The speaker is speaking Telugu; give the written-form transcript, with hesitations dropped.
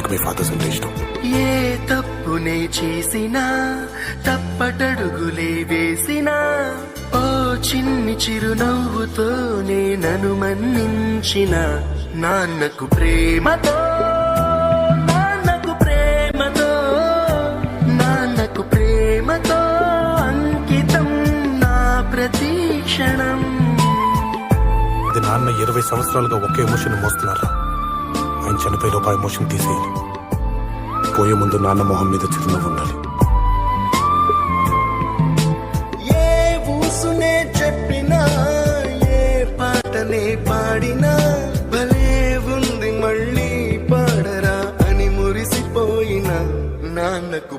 నాకు మీ ఫాదర్స్ అంటే ఇష్టం. ఏ తప్పునే చేసినా తప్పటడుగులే వేసినా ఓ చిన్ని చిరునవ్వుతోనే నన్ను మన్నించిన నాన్నకు ప్రేమతో నాన్నకు ప్రేమతో నాన్నకు ప్రేమతో అంకితం నా ప్రతి క్షణం. ఇది నాన్న 20 సంవత్సరాలుగా ఒకే ఎమోషన్ మోస్తున్నారా? ఆయన చనిపోయే లోపు ఆ ఎమోషన్ తీసేయాలి. పోయే ముందు నాన్న మొహం మీద చిరునవ్వు ఉండాలి. ఏ ఊసునే చెప్పినా ఏ పాటనే పాడినా భలే ఉంది మళ్ళీ పాడరా అని మురిసిపోయిన నాన్నకు